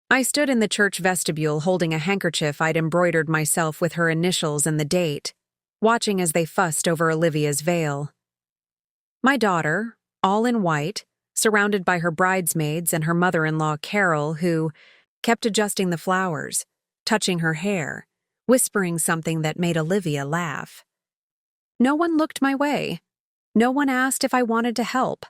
I stood in the church vestibule holding a handkerchief I'd embroidered myself with her initials and the date, watching as they fussed over Olivia's veil. My daughter, all in white, surrounded by her bridesmaids and her mother-in-law Carol, who kept adjusting the flowers, touching her hair, whispering something that made Olivia laugh. No one looked my way. No one asked if I wanted to help.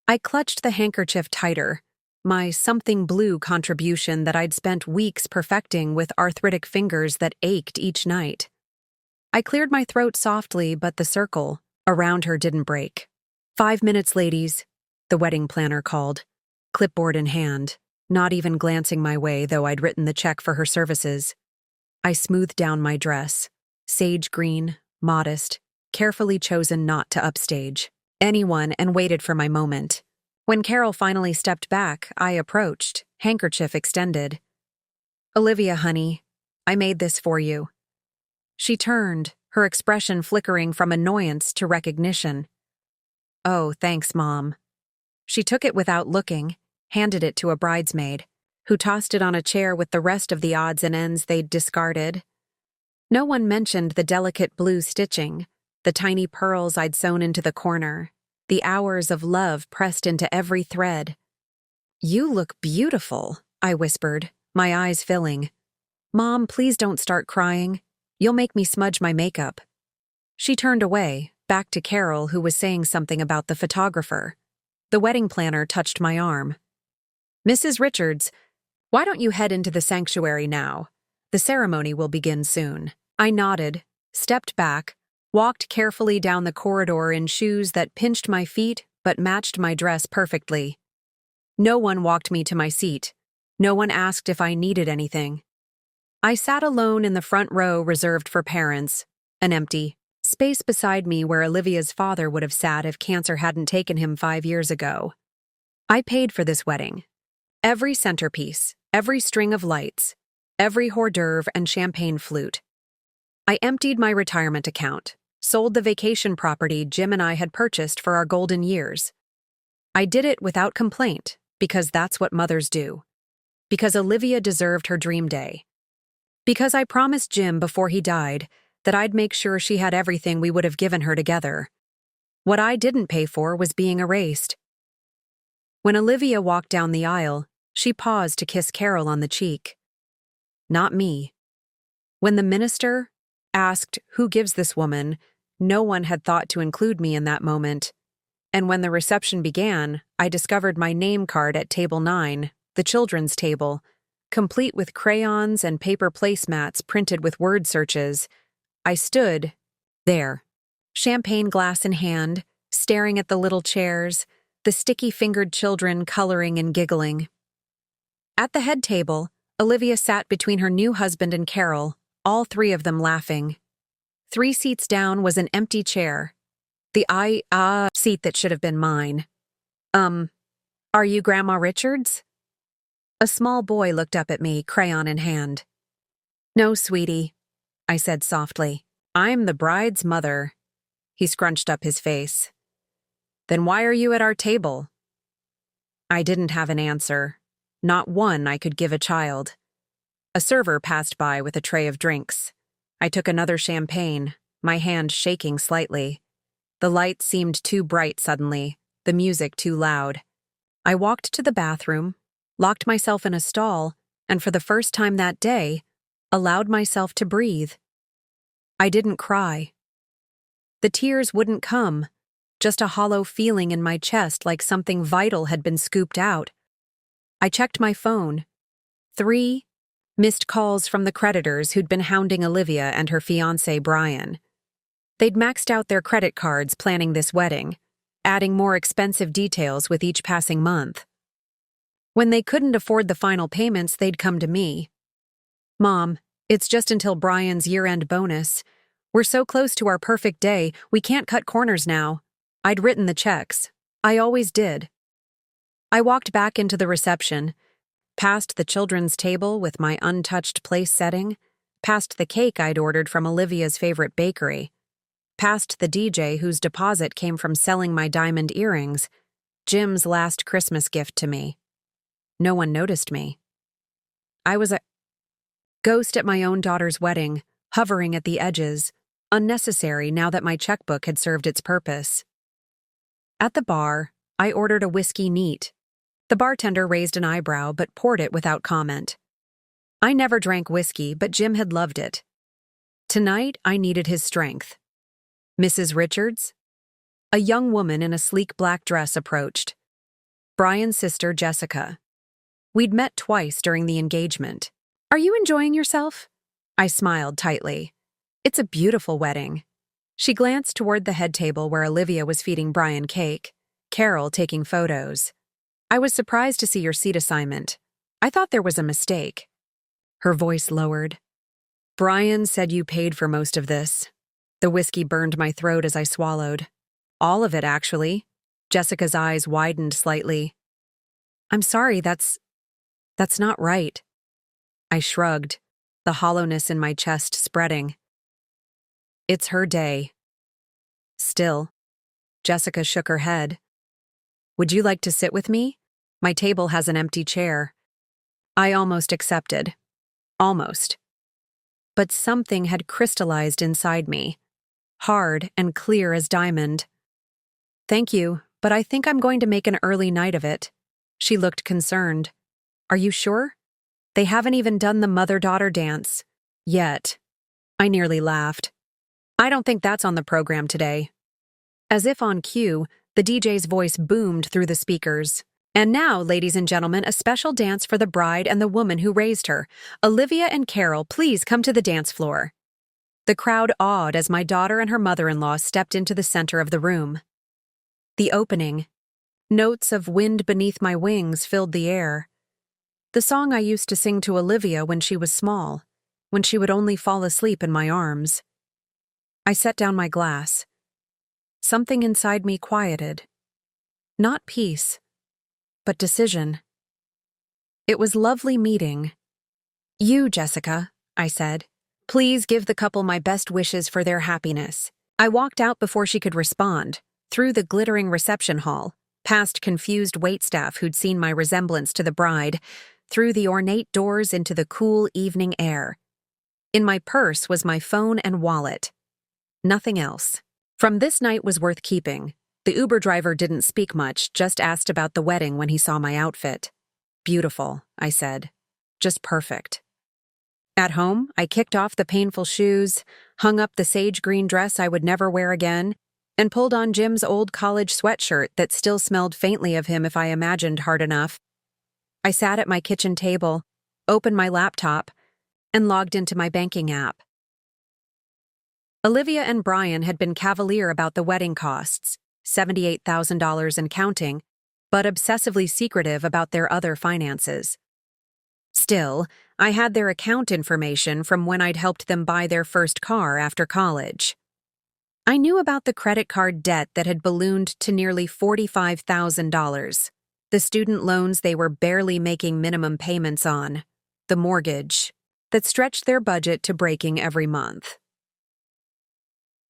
I clutched the handkerchief tighter, my something blue contribution that I'd spent weeks perfecting with arthritic fingers that ached each night. I cleared my throat softly, but the circle around her didn't break. 5 minutes, ladies, the wedding planner called, clipboard in hand, not even glancing my way, though I'd written the check for her services. I smoothed down my dress, sage green, modest, carefully chosen not to upstage anyone, and waited for my moment. When Carol finally stepped back, I approached, handkerchief extended. Olivia, honey, I made this for you. She turned, her expression flickering from annoyance to recognition. Oh, thanks, Mom. She took it without looking, handed it to a bridesmaid, who tossed it on a chair with the rest of the odds and ends they'd discarded. No one mentioned the delicate blue stitching, the tiny pearls I'd sewn into the corner, the hours of love pressed into every thread. You look beautiful, I whispered, my eyes filling. Mom, please don't start crying. You'll make me smudge my makeup. She turned away, back to Carol, who was saying something about the photographer. The wedding planner touched my arm. Mrs. Richards, why don't you head into the sanctuary now? The ceremony will begin soon. I nodded, stepped back, walked carefully down the corridor in shoes that pinched my feet but matched my dress perfectly. No one walked me to my seat. No one asked if I needed anything. I sat alone in the front row reserved for parents, an empty space beside me where Olivia's father would have sat if cancer hadn't taken him 5 years ago. I paid for this wedding. Every centerpiece, every string of lights, every hors d'oeuvre and champagne flute. I emptied my retirement account, sold the vacation property Jim and I had purchased for our golden years. I did it without complaint, because that's what mothers do. Because Olivia deserved her dream day. Because I promised Jim before he died that I'd make sure she had everything we would have given her together. What I didn't pay for was being erased. When Olivia walked down the aisle, she paused to kiss Carol on the cheek. Not me. When the minister asked, "Who gives this woman?" no one had thought to include me in that moment. And when the reception began, I discovered my name card at table 9, the children's table, complete with crayons and paper placemats printed with word searches. I stood there, champagne glass in hand, staring at the little chairs, the sticky-fingered children coloring and giggling. At the head table, Olivia sat between her new husband and Carol, all 3 of them laughing. 3 seats down was an empty chair, the seat that should have been mine. Are you Grandma Richards? A small boy looked up at me, crayon in hand. No, sweetie, I said softly. I'm the bride's mother. He scrunched up his face. Then why are you at our table? I didn't have an answer. Not one I could give a child. A server passed by with a tray of drinks. I took another champagne, my hand shaking slightly. The lights seemed too bright suddenly, the music too loud. I walked to the bathroom, locked myself in a stall, and for the first time that day, allowed myself to breathe. I didn't cry. The tears wouldn't come, just a hollow feeling in my chest like something vital had been scooped out. I checked my phone. 3 missed calls from the creditors who'd been hounding Olivia and her fiancé Brian. They'd maxed out their credit cards planning this wedding, adding more expensive details with each passing month. When they couldn't afford the final payments, they'd come to me. Mom, it's just until Brian's year-end bonus. We're so close to our perfect day, we can't cut corners now. I'd written the checks. I always did. I walked back into the reception, past the children's table with my untouched place setting, past the cake I'd ordered from Olivia's favorite bakery, past the DJ whose deposit came from selling my diamond earrings, Jim's last Christmas gift to me. No one noticed me. I was a ghost at my own daughter's wedding, hovering at the edges, unnecessary now that my checkbook had served its purpose. At the bar, I ordered a whiskey neat. The bartender raised an eyebrow but poured it without comment. I never drank whiskey, but Jim had loved it. Tonight, I needed his strength. Mrs. Richards? A young woman in a sleek black dress approached. Brian's sister, Jessica. We'd met twice during the engagement. Are you enjoying yourself? I smiled tightly. It's a beautiful wedding. She glanced toward the head table where Olivia was feeding Brian cake, Carol taking photos. I was surprised to see your seat assignment. I thought there was a mistake. Her voice lowered. Brian said you paid for most of this. The whiskey burned my throat as I swallowed. All of it, actually. Jessica's eyes widened slightly. I'm sorry, that's not right. I shrugged, the hollowness in my chest spreading. It's her day. Still. Jessica shook her head. Would you like to sit with me? My table has an empty chair. I almost accepted. Almost. But something had crystallized inside me, hard and clear as diamond. Thank you, but I think I'm going to make an early night of it. She looked concerned. Are you sure? They haven't even done the mother-daughter dance. Yet. I nearly laughed. I don't think that's on the program today. As if on cue, the DJ's voice boomed through the speakers. And now, ladies and gentlemen, a special dance for the bride and the woman who raised her. Olivia and Carol, please come to the dance floor. The crowd awed as my daughter and her mother-in-law stepped into the center of the room. The opening. Notes of Wind Beneath My Wings filled the air. The song I used to sing to Olivia when she was small, when she would only fall asleep in my arms. I set down my glass. Something inside me quieted. Not peace, but decision. It was lovely meeting. You, Jessica, I said. Please give the couple my best wishes for their happiness. I walked out before she could respond, through the glittering reception hall, past confused waitstaff who'd seen my resemblance to the bride, through the ornate doors into the cool evening air. In my purse was my phone and wallet. Nothing else. From this night was worth keeping. The Uber driver didn't speak much, just asked about the wedding when he saw my outfit. Beautiful, I said. Just perfect. At home, I kicked off the painful shoes, hung up the sage green dress I would never wear again, and pulled on Jim's old college sweatshirt that still smelled faintly of him if I imagined hard enough. I sat at my kitchen table, opened my laptop, and logged into my banking app. Olivia and Brian had been cavalier about the wedding costs, $78,000 and counting, but obsessively secretive about their other finances. Still, I had their account information from when I'd helped them buy their first car after college. I knew about the credit card debt that had ballooned to nearly $45,000, the student loans they were barely making minimum payments on, the mortgage that stretched their budget to breaking every month.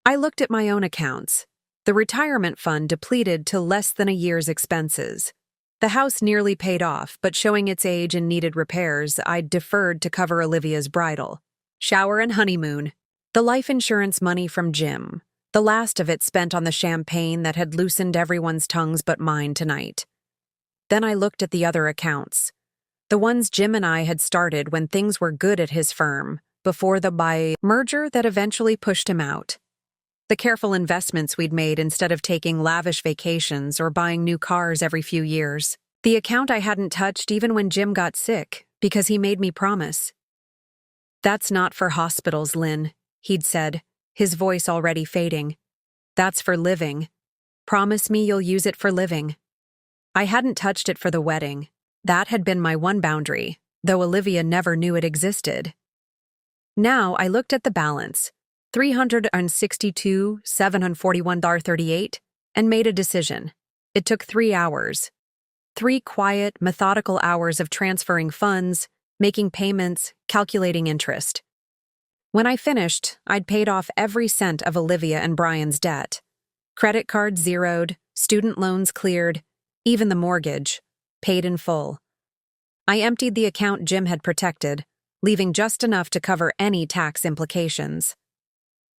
I looked at my own accounts. The retirement fund depleted to less than a year's expenses. The house nearly paid off, but showing its age and needed repairs, I'd deferred to cover Olivia's bridal, shower and honeymoon, the life insurance money from Jim, the last of it spent on the champagne that had loosened everyone's tongues but mine tonight. Then I looked at the other accounts, the ones Jim and I had started when things were good at his firm, before the merger that eventually pushed him out. The careful investments we'd made instead of taking lavish vacations or buying new cars every few years. The account I hadn't touched even when Jim got sick, because he made me promise. That's not for hospitals, Lynn, he'd said, his voice already fading. That's for living. Promise me you'll use it for living. I hadn't touched it for the wedding. That had been my one boundary, though Olivia never knew it existed. Now I looked at the balance, $362,741.38, and made a decision. It took 3 hours. 3 quiet, methodical hours of transferring funds, making payments, calculating interest. When I finished, I'd paid off every cent of Olivia and Brian's debt. Credit cards zeroed, student loans cleared, even the mortgage, paid in full. I emptied the account Jim had protected, leaving just enough to cover any tax implications.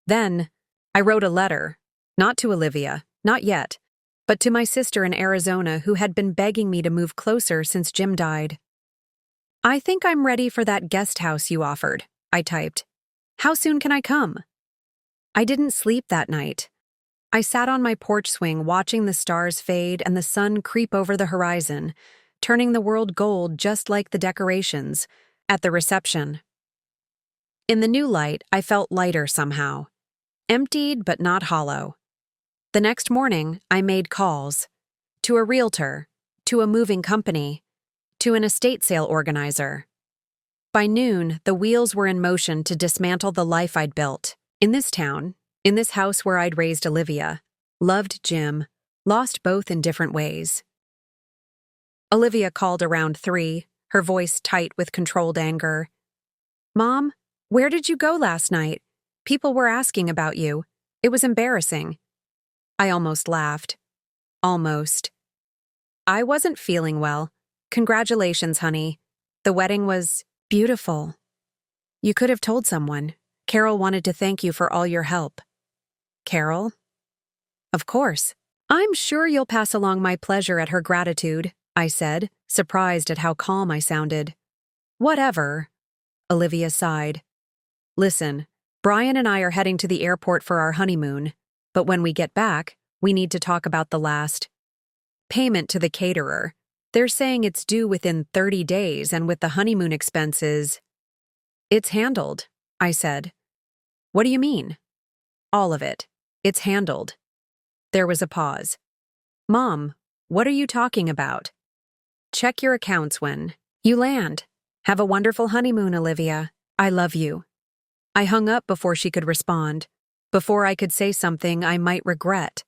Then, I wrote a letter, not to Olivia, not yet, but to my sister in Arizona who had been begging me to move closer since Jim died. "I think I'm ready for that guest house you offered," I typed. "How soon can I come?" I didn't sleep that night. I sat on my porch swing watching the stars fade and the sun creep over the horizon, turning the world gold just like the decorations at the reception. In the new light, I felt lighter somehow. Emptied but not hollow. The next morning, I made calls. To a realtor, to a moving company, to an estate sale organizer. By noon, the wheels were in motion to dismantle the life I'd built. In this town, in this house where I'd raised Olivia, loved Jim, lost both in different ways. Olivia called around 3, her voice tight with controlled anger. "Mom, where did you go last night? People were asking about you. It was embarrassing." I almost laughed. Almost. "I wasn't feeling well. Congratulations, honey. The wedding was beautiful. You could have told someone. Carol wanted to thank you for all your help." "Carol?" "Of course. I'm sure you'll pass along my pleasure at her gratitude," I said, surprised at how calm I sounded. "Whatever." Olivia sighed. "Listen, Brian and I are heading to the airport for our honeymoon, but when we get back, we need to talk about the last payment to the caterer. They're saying it's due within 30 days, and with the honeymoon expenses..." "It's handled," I said. "What do you mean?" "All of it. It's handled." There was a pause. "Mom, what are you talking about?" "Check your accounts when you land. Have a wonderful honeymoon, Olivia. I love you." I hung up before she could respond, before I could say something I might regret,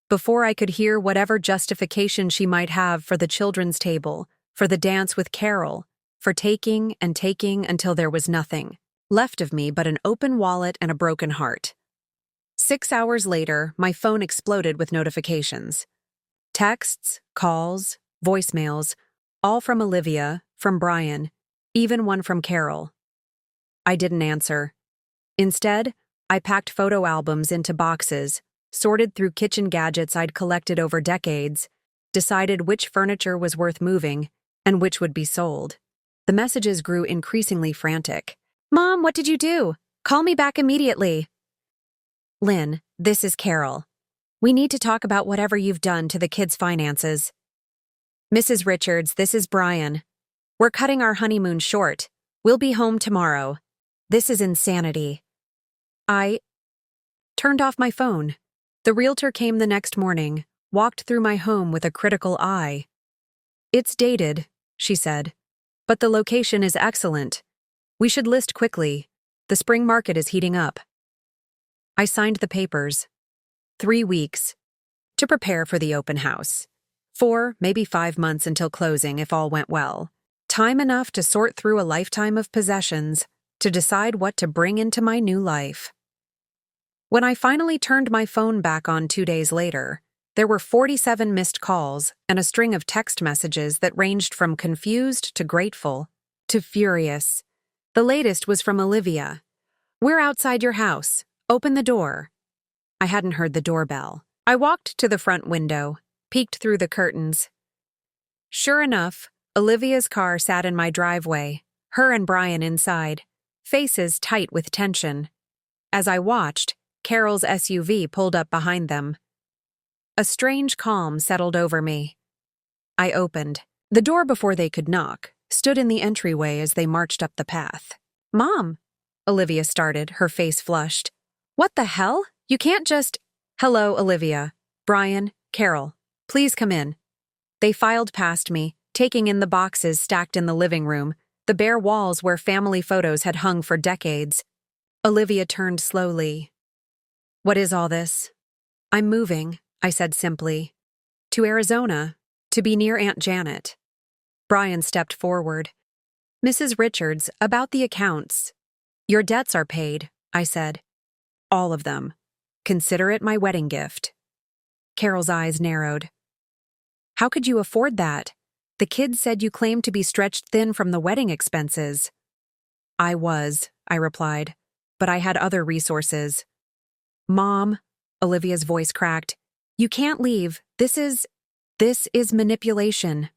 before I could hear whatever justification she might have for the children's table, for the dance with Carol, for taking and taking until there was nothing left of me but an open wallet and a broken heart. 6 hours later, my phone exploded with notifications. Texts, calls, voicemails, all from Olivia, from Brian, even one from Carol. I didn't answer. Instead, I packed photo albums into boxes, sorted through kitchen gadgets I'd collected over decades, decided which furniture was worth moving and which would be sold. The messages grew increasingly frantic. "Mom, what did you do? Call me back immediately." "Lynn, this is Carol. We need to talk about whatever you've done to the kids' finances." "Mrs. Richards, this is Brian. We're cutting our honeymoon short. We'll be home tomorrow. This is insanity." I turned off my phone. The realtor came the next morning, walked through my home with a critical eye. "It's dated," she said, "but the location is excellent. We should list quickly. The spring market is heating up." I signed the papers. 3 weeks to prepare for the open house. 4, maybe 5 months until closing if all went well. Time enough to sort through a lifetime of possessions, to decide what to bring into my new life. When I finally turned my phone back on 2 days later, there were 47 missed calls and a string of text messages that ranged from confused to grateful to furious. The latest was from Olivia. "We're outside your house. Open the door." I hadn't heard the doorbell. I walked to the front window, peeked through the curtains. Sure enough, Olivia's car sat in my driveway, her and Brian inside, faces tight with tension. As I watched, Carol's SUV pulled up behind them. A strange calm settled over me. I opened. The door before they could knock stood in the entryway as they marched up the path. "Mom," Olivia started, her face flushed. "What the hell? You can't just..." "Hello, Olivia. Brian, Carol. Please come in." They filed past me, taking in the boxes stacked in the living room, the bare walls where family photos had hung for decades. Olivia turned slowly. "What is all this?" "I'm moving," I said simply. "To Arizona, to be near Aunt Janet." Brian stepped forward. "Mrs. Richards, about the accounts." "Your debts are paid," I said. "All of them. Consider it my wedding gift." Carol's eyes narrowed. "How could you afford that? The kids said you claimed to be stretched thin from the wedding expenses. I was, I replied, but I had other resources. Mom, Olivia's voice cracked. You can't leave. This is manipulation.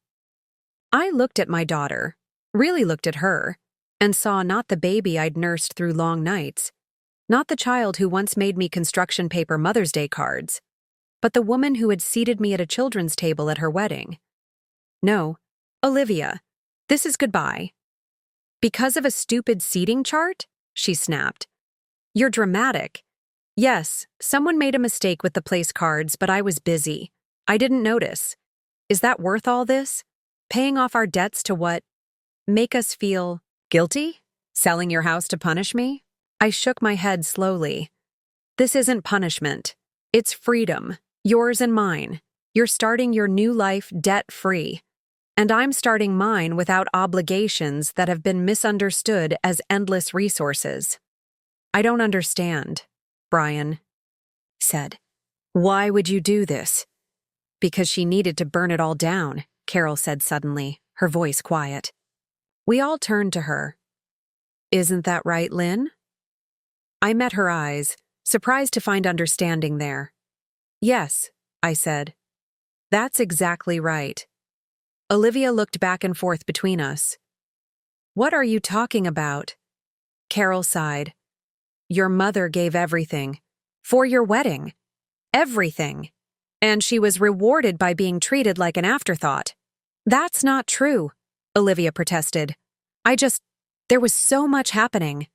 I looked at my daughter, really looked at her, and saw not the baby I'd nursed through long nights, not the child who once made me construction paper Mother's Day cards, but the woman who had seated me at a children's table at her wedding. No, Olivia, this is goodbye. Because of a stupid seating chart? She snapped. You're dramatic. Yes, someone made a mistake with the place cards, but I was busy. I didn't notice. Is that worth all this? Paying off our debts to what? Make us feel guilty? Selling your house to punish me? I shook my head slowly. This isn't punishment. It's freedom. Yours and mine. You're starting your new life debt-free. And I'm starting mine without obligations that have been misunderstood as endless resources. I don't understand, Brian said. Why would you do this? Because she needed to burn it all down, Carol said suddenly, her voice quiet. We all turned to her. Isn't that right, Lynn? I met her eyes, surprised to find understanding there. Yes, I said. That's exactly right. Olivia looked back and forth between us. What are you talking about? Carol sighed. Your mother gave everything. For your wedding. Everything. And she was rewarded by being treated like an afterthought. That's not true, Olivia protested. There was so much happening.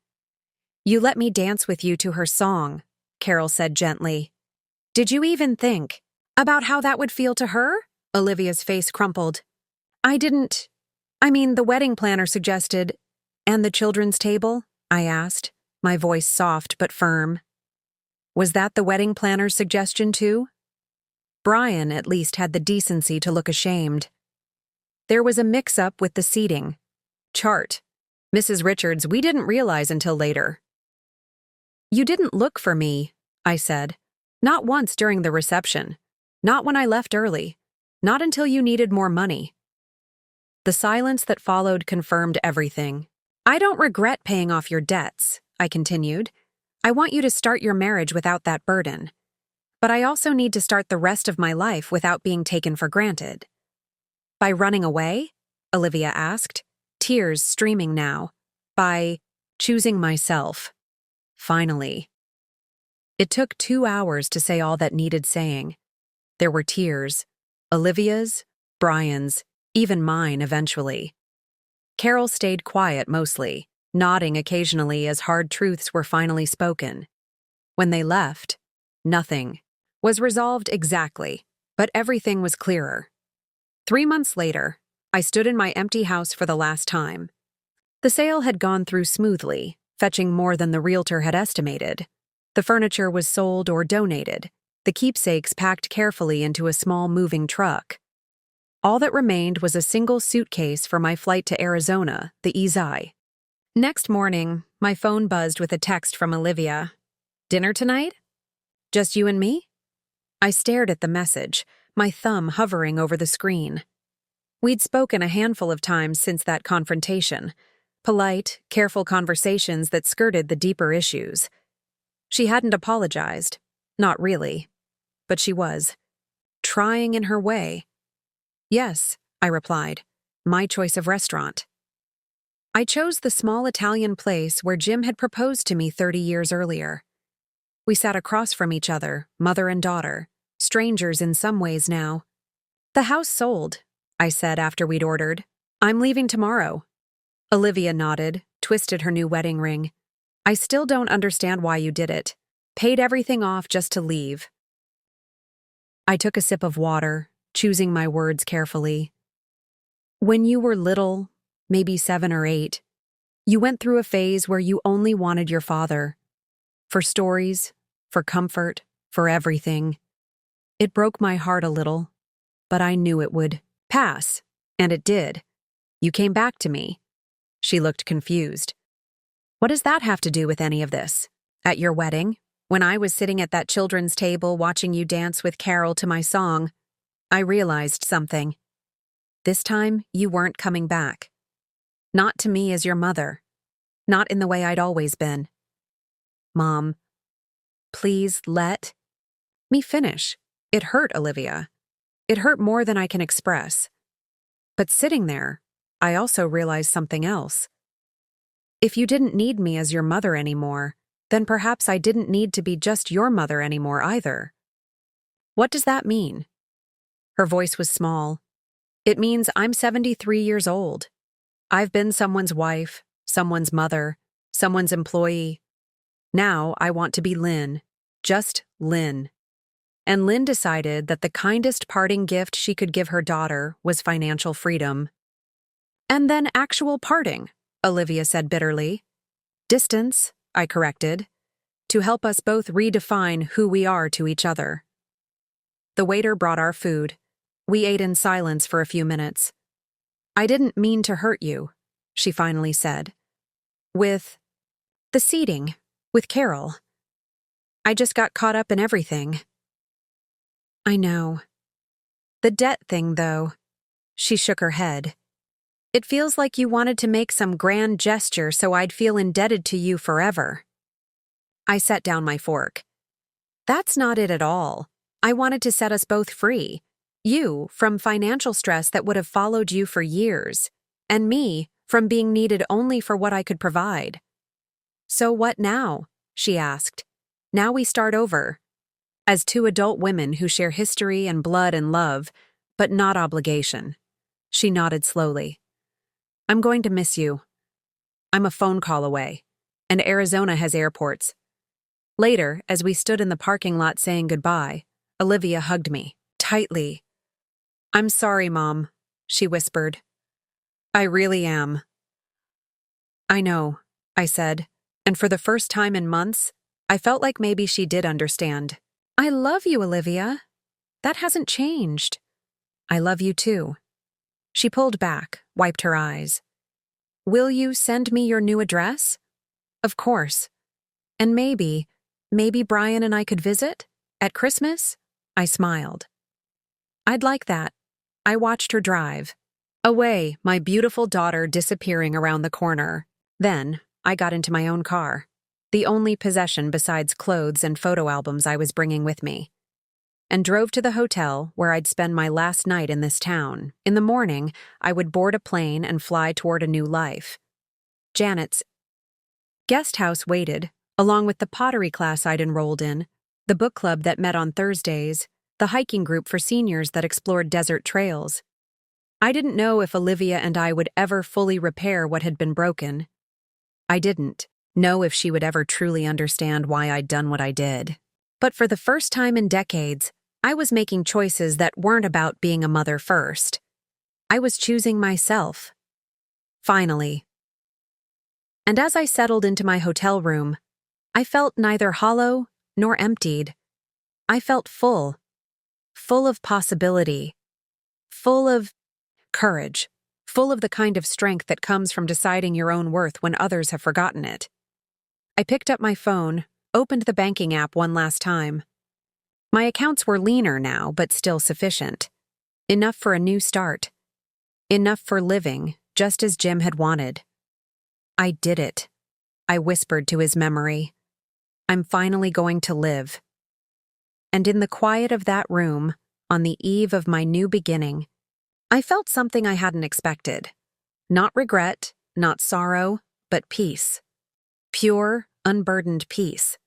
You let me dance with you to her song, Carol said gently. Did you even think about how that would feel to her? Olivia's face crumpled. The wedding planner suggested, and the children's table? I asked, my voice soft but firm. Was that the wedding planner's suggestion too? Brian at least had the decency to look ashamed. There was a mix-up with the seating chart. Mrs. Richards, we didn't realize until later. You didn't look for me, I said. Not once during the reception. Not when I left early. Not until you needed more money. The silence that followed confirmed everything. I don't regret paying off your debts, I continued. I want you to start your marriage without that burden. But I also need to start the rest of my life without being taken for granted. By running away? Olivia asked, tears streaming now. By choosing myself. Finally. It took 2 hours to say all that needed saying. There were tears. Olivia's, Brian's, even mine eventually. Carol stayed quiet mostly, nodding occasionally as hard truths were finally spoken. When they left, nothing was resolved exactly, but everything was clearer. 3 months later, I stood in my empty house for the last time. The sale had gone through smoothly, fetching more than the realtor had estimated. The furniture was sold or donated, the keepsakes packed carefully into a small moving truck. All that remained was a single suitcase for my flight to Arizona, the Ezai. Next morning, my phone buzzed with a text from Olivia. Dinner tonight? Just you and me? I stared at the message, my thumb hovering over the screen. We'd spoken a handful of times since that confrontation. Polite, careful conversations that skirted the deeper issues. She hadn't apologized. Not really. But she was. Trying in her way. Yes, I replied. My choice of restaurant. I chose the small Italian place where Jim had proposed to me 30 years earlier. We sat across from each other, mother and daughter, strangers in some ways now. The house sold, I said after we'd ordered. I'm leaving tomorrow. Olivia nodded, twisted her new wedding ring. I still don't understand why you did it. Paid everything off just to leave. I took a sip of water, choosing my words carefully. When you were little, maybe 7 or 8, you went through a phase where you only wanted your father. For stories, for comfort, for everything. It broke my heart a little, but I knew it would pass, and it did. You came back to me. She looked confused. What does that have to do with any of this? At your wedding, when I was sitting at that children's table watching you dance with Carol to my song, I realized something. This time, you weren't coming back. Not to me as your mother. Not in the way I'd always been. Mom, please let me finish. It hurt, Olivia. It hurt more than I can express. But sitting there, I also realized something else. If you didn't need me as your mother anymore, then perhaps I didn't need to be just your mother anymore either. What does that mean? Her voice was small. It means I'm 73 years old. I've been someone's wife, someone's mother, someone's employee. Now I want to be Lynn, just Lynn. And Lynn decided that the kindest parting gift she could give her daughter was financial freedom. And then actual parting, Olivia said bitterly. Distance, I corrected, to help us both redefine who we are to each other. The waiter brought our food. We ate in silence for a few minutes. I didn't mean to hurt you, she finally said. With the seating, with Carol. I just got caught up in everything. I know. The debt thing, though. She shook her head. It feels like you wanted to make some grand gesture so I'd feel indebted to you forever. I set down my fork. That's not it at all. I wanted to set us both free. You, from financial stress that would have followed you for years, and me, from being needed only for what I could provide. So what now? She asked. Now we start over. As two adult women who share history and blood and love, but not obligation. She nodded slowly. I'm going to miss you. I'm a phone call away, and Arizona has airports. Later, as we stood in the parking lot saying goodbye, Olivia hugged me, tightly. I'm sorry, Mom, she whispered. I really am. I know, I said, and for the first time in months, I felt like maybe she did understand. I love you, Olivia. That hasn't changed. I love you too. She pulled back, wiped her eyes. Will you send me your new address? Of course. And maybe Brian and I could visit? At Christmas? I smiled. I'd like that. I watched her drive. Away, my beautiful daughter disappearing around the corner. Then, I got into my own car. The only possession besides clothes and photo albums I was bringing with me, and drove to the hotel where I'd spend my last night in this town. In the morning, I would board a plane and fly toward a new life. Janet's guest house waited, along with the pottery class I'd enrolled in, the book club that met on Thursdays, the hiking group for seniors that explored desert trails. I didn't know if Olivia and I would ever fully repair what had been broken. I didn't know if she would ever truly understand why I'd done what I did. But for the first time in decades, I was making choices that weren't about being a mother first. I was choosing myself. Finally. And as I settled into my hotel room, I felt neither hollow nor emptied. I felt full of possibility, full of courage, full of the kind of strength that comes from deciding your own worth when others have forgotten it. I picked up my phone, opened the banking app one last time. My accounts were leaner now, but still sufficient. Enough for a new start. Enough for living, just as Jim had wanted. I did it, I whispered to his memory. I'm finally going to live. And in the quiet of that room, on the eve of my new beginning, I felt something I hadn't expected. Not regret, not sorrow, but peace. Pure, unburdened peace.